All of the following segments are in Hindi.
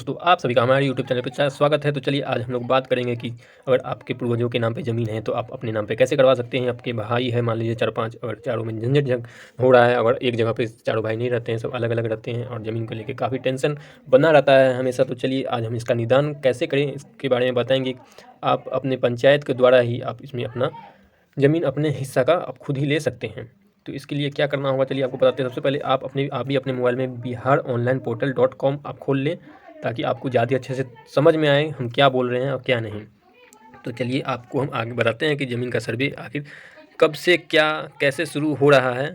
दोस्तों आप सभी का हमारे यूट्यूब चैनल पर स्वागत है। तो चलिए आज हम लोग बात करेंगे कि अगर आपके पूर्वजों के नाम पे ज़मीन है तो आप अपने नाम पे कैसे करवा सकते हैं। आपके भाई है, मान लीजिए 4-5, अगर चारों में झंझट झग हो रहा है, अगर एक जगह पे चारों भाई नहीं रहते हैं, सब अलग अलग रहते हैं और ज़मीन को लेकर काफ़ी टेंशन बना रहता है हमेशा। तो चलिए आज हम इसका निदान कैसे करें इसके बारे में बताएंगे। आप अपने पंचायत के द्वारा ही आप इसमें अपना ज़मीन अपने हिस्सा का आप खुद ही ले सकते हैं। तो इसके लिए क्या करना होगा चलिए आपको बताते हैं। सबसे पहले आप भी अपने मोबाइल में biharonlineportal.com आप खोल लें, ताकि आपको ज़्यादा अच्छे से समझ में आए हम क्या बोल रहे हैं और क्या नहीं। तो चलिए आपको हम आगे बताते हैं कि ज़मीन का सर्वे आखिर कब से क्या कैसे शुरू हो रहा है।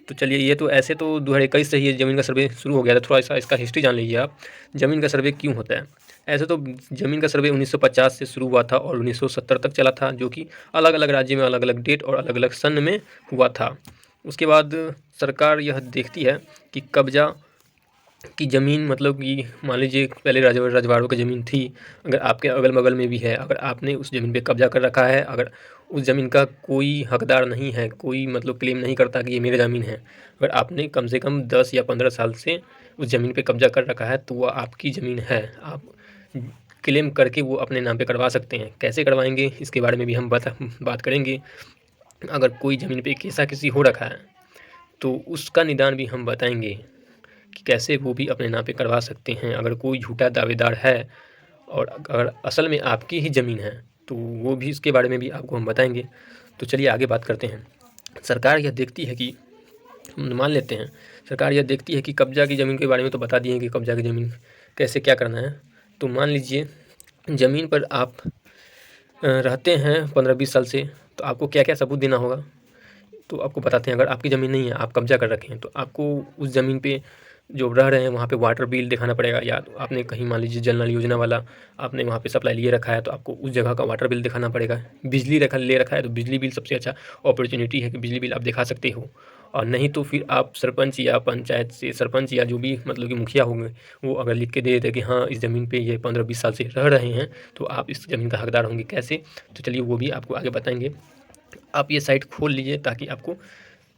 तो चलिए ये तो ऐसे तो 2021 से ही ये ज़मीन का सर्वे शुरू हो गया था। थोड़ा सा इसका हिस्ट्री जान लीजिए आप, ज़मीन का सर्वे क्यों होता है। ऐसे तो ज़मीन का सर्वे 1950 से शुरू हुआ था और 1970 तक चला था, जो कि अलग अलग राज्य में अलग अलग डेट और अलग अलग सन में हुआ था। उसके बाद सरकार यह देखती है कि कब्जा की ज़मीन, मतलब कि मान लीजिए पहले रजवाड़ों की ज़मीन थी, अगर आपके अगल बगल में भी है, अगर आपने उस ज़मीन पे कब्जा कर रखा है, अगर उस ज़मीन का कोई हकदार नहीं है, कोई मतलब क्लेम नहीं करता कि ये मेरी ज़मीन है, अगर आपने कम से कम 10 या 15 साल से उस ज़मीन पे कब्जा कर रखा है तो वह आपकी ज़मीन है। आप क्लेम करके वो अपने नाम पे करवा सकते हैं। कैसे करवाएंगे इसके बारे में भी हम बात करेंगे। अगर कोई ज़मीन पे केसा किसी हो रखा है तो उसका निदान भी हम बताएंगे कि कैसे वो भी अपने नाम पे करवा सकते हैं। अगर कोई झूठा दावेदार है और अगर असल में आपकी ही ज़मीन है तो वो भी, इसके बारे में भी आपको हम बताएंगे। तो चलिए आगे बात करते हैं। सरकार यह देखती है कि, मान लेते हैं सरकार यह देखती है कि कब्जा की ज़मीन के बारे में तो बता दिए कि कब्जा की ज़मीन कैसे क्या करना है। तो मान लीजिए ज़मीन पर आप रहते हैं 15-20 साल से, तो आपको क्या क्या सबूत देना होगा तो आपको बताते हैं। अगर आपकी ज़मीन नहीं है, आप कब्जा कर रखे हैं, तो आपको उस ज़मीन पे जो रह रहे हैं वहाँ पे वाटर बिल दिखाना पड़ेगा, या तो आपने कहीं मान लीजिए जल नल योजना वाला आपने वहाँ पे सप्लाई लिए रखा है तो आपको उस जगह का वाटर बिल दिखाना पड़ेगा। बिजली ले रखा है तो बिजली बिल सबसे अच्छा अपॉर्चुनिटी है कि बिजली बिल आप दिखा सकते हो। और नहीं तो फिर आप सरपंच या पंचायत से, सरपंच या जो भी मतलब कि मुखिया होंगे, वो अगर लिख के दे देते कि हाँ इस ज़मीन पे ये 15-20 साल से रह रहे हैं तो आप इस ज़मीन का हकदार होंगे। कैसे, तो चलिए वो भी आपको आगे बताएंगे। आप ये साइट खोल लीजिए ताकि आपको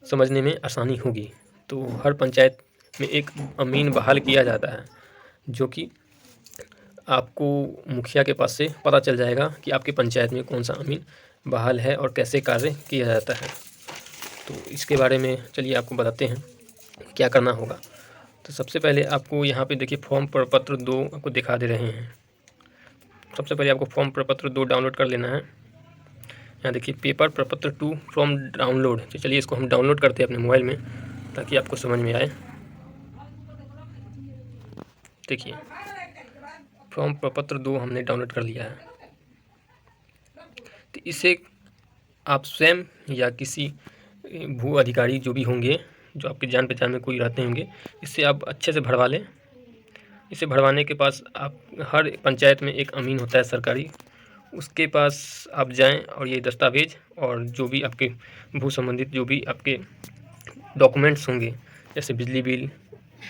समझने में आसानी होगी। तो हर पंचायत में एक अमीन बहाल किया जाता है, जो कि आपको मुखिया के पास से पता चल जाएगा कि आपके पंचायत में कौन सा अमीन बहाल है और कैसे कार्य किया जाता है। तो इसके बारे में चलिए आपको बताते हैं क्या करना होगा। तो सबसे पहले आपको यहाँ पे देखिए फॉर्म प्रपत्र 2 आपको दिखा दे रहे हैं। सबसे पहले आपको फॉर्म प्रपत्र 2 डाउनलोड कर लेना है। यहाँ देखिए पेपर प्रपत्र 2 फ्रॉम डाउनलोड। तो चलिए इसको हम डाउनलोड करते हैं अपने मोबाइल में ताकि आपको समझ में आए। देखिए फॉर्म प्रपत्र 2 हमने डाउनलोड कर लिया है। तो इसे आप स्वयं या किसी भू अधिकारी जो भी होंगे, जो आपके जान पहचान में कोई रहते होंगे, इससे आप अच्छे से भरवा लें। इसे भरवाने के पास आप, हर पंचायत में एक अमीन होता है सरकारी, उसके पास आप जाएं और ये दस्तावेज़ और जो भी आपके भू संबंधित जो भी आपके डॉक्यूमेंट्स होंगे, जैसे बिजली बिल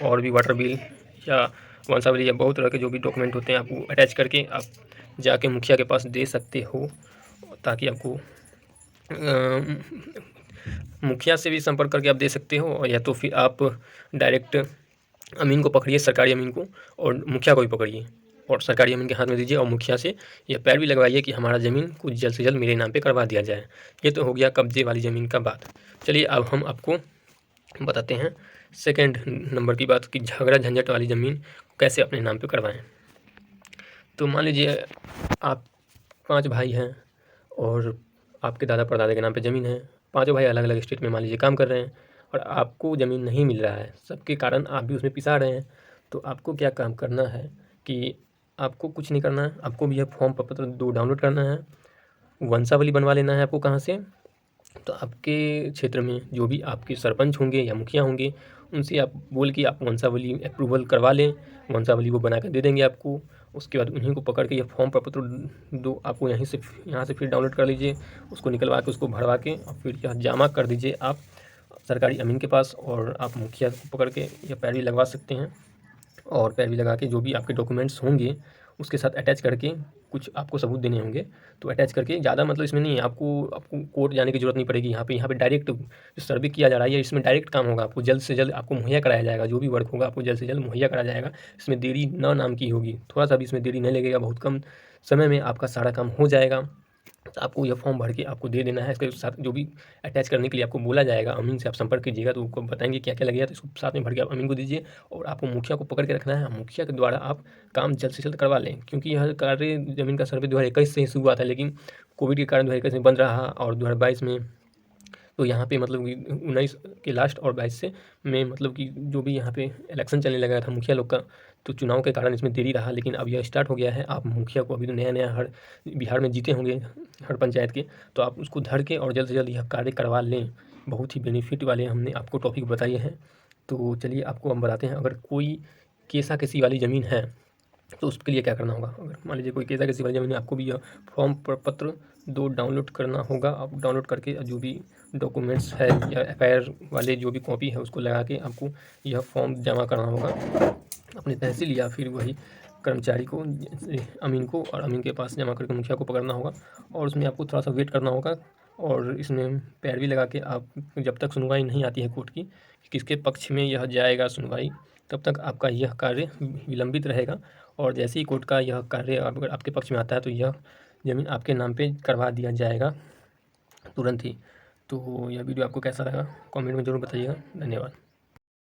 और भी वाटर बिल या वंशावली या बहुत तरह के जो भी डॉक्यूमेंट होते हैं, आप वो अटैच करके आप जाके मुखिया के पास दे सकते हो, ताकि आपको मुखिया से भी संपर्क करके आप दे सकते हो, और या तो फिर आप डायरेक्ट अमीन को पकड़िए, सरकारी अमीन को, और मुखिया को भी पकड़िए और सरकारी अमीन के हाथ में दीजिए और मुखिया से यह पैर भी लगवाइए कि हमारा ज़मीन कुछ जल्द से जल्द मेरे नाम पे करवा दिया जाए। ये तो हो गया कब्जे वाली ज़मीन का बात। चलिए अब हम आपको बताते हैं सेकंड नंबर की बात, कि झगड़ा झंझट वाली ज़मीन कैसे अपने नाम पे करवाएं। तो मान लीजिए आप 5 भाई हैं और आपके दादा परदादा के नाम पे ज़मीन है। पाँचों भाई अलग अलग स्टेट में मान लीजिए काम कर रहे हैं और आपको ज़मीन नहीं मिल रहा है, सबके कारण आप भी उसमें पिसा रहे हैं। तो आपको क्या काम करना है कि आपको कुछ नहीं करना है, आपको भी यह फॉर्म प्रपत्र 2 डाउनलोड करना है। वंशावली बनवा लेना है आपको। कहाँ से, तो आपके क्षेत्र में जो भी आपके सरपंच होंगे या मुखिया होंगे, उनसे आप बोल के आप वंशावली अप्रूवल करवा लें। वंशावली वो बना कर दे देंगे आपको। उसके बाद उन्हीं को पकड़ के ये फॉर्म प्रपत्र 2 आपको यहाँ से फिर डाउनलोड कर लीजिए, उसको निकलवा के उसको भरवा के और फिर यह जमा कर दीजिए आप सरकारी अमीन के पास, और आप मुखिया को पकड़ के यह पैरवी लगवा सकते हैं। और पैरवी लगा के जो भी आपके डॉक्यूमेंट्स होंगे उसके साथ अटैच करके कुछ आपको सबूत देने होंगे, तो अटैच करके ज़्यादा मतलब इसमें नहीं है, आपको कोर्ट जाने की ज़रूरत नहीं पड़ेगी। यहाँ पे डायरेक्ट जो सर्वे किया जा रहा है इसमें डायरेक्ट काम होगा, आपको जल्द से जल्द आपको मुहैया कराया जाएगा, जो भी वर्क होगा आपको जल्द से जल्द मुहैया कराया जाएगा। इसमें देरी न नाम की होगी, थोड़ा सा भी इसमें देरी नहीं लगेगा, बहुत कम समय में आपका सारा काम हो जाएगा। तो आपको यह फॉर्म भर के आपको दे देना है। इसके साथ जो भी अटैच करने के लिए आपको बोला जाएगा, अमीन से आप संपर्क कीजिएगा तो आपको बताएंगे क्या क्या लगेगा, तो इसको साथ में भर के आप अमीन को दीजिए। और आपको मुखिया को पकड़ के रखना है, मुखिया के द्वारा आप काम जल्द से जल्द करवा लें, क्योंकि यह कार्य ज़मीन का सर्वे 2021 से शुरू हुआ था, लेकिन कोविड के कारण 2021 में बंद रहा और 2022 में तो यहाँ पे मतलब कि 19 के लास्ट और 22 से में मतलब कि जो भी यहाँ पे इलेक्शन चलने लगा था मुखिया लोग का, तो चुनाव के कारण इसमें देरी रहा, लेकिन अब यह स्टार्ट हो गया है। आप मुखिया को अभी तो नया-नया हर बिहार में जीते होंगे हर पंचायत के, तो आप उसको धर के और जल्द से जल्द यह कार्य करवा लें। बहुत ही बेनिफिट वाले हमने आपको टॉपिक बताए हैं। तो चलिए आपको हम बताते हैं, अगर कोई केसा-केसी वाली ज़मीन है तो उसके लिए क्या करना होगा। अगर मान लीजिए कोई केसा-केसी वाली ज़मीन है, आपको भी यह फॉर्म पत्र 2 डाउनलोड करना होगा। आप डाउनलोड करके जो भी डॉक्यूमेंट्स है या एफआईआर वाले जो भी कॉपी है उसको लगा के आपको यह फॉर्म जमा करना होगा अपनी तहसील या फिर वही कर्मचारी को, अमीन को, और अमीन के पास जमा करके मुखिया को पकड़ना होगा। और उसमें आपको थोड़ा सा वेट करना होगा और इसमें पैरवी लगा के आप जब तक सुनवाई नहीं आती है कोर्ट की कि किसके पक्ष में यह जाएगा सुनवाई, तब तक आपका यह कार्य विलंबित रहेगा। और जैसे ही कोर्ट का यह कार्य अगर आपके पक्ष में आता है तो यह ज़मीन आपके नाम पे करवा दिया जाएगा तुरंत ही। तो यह वीडियो आपको कैसा लगा कमेंट में ज़रूर बताइएगा। धन्यवाद।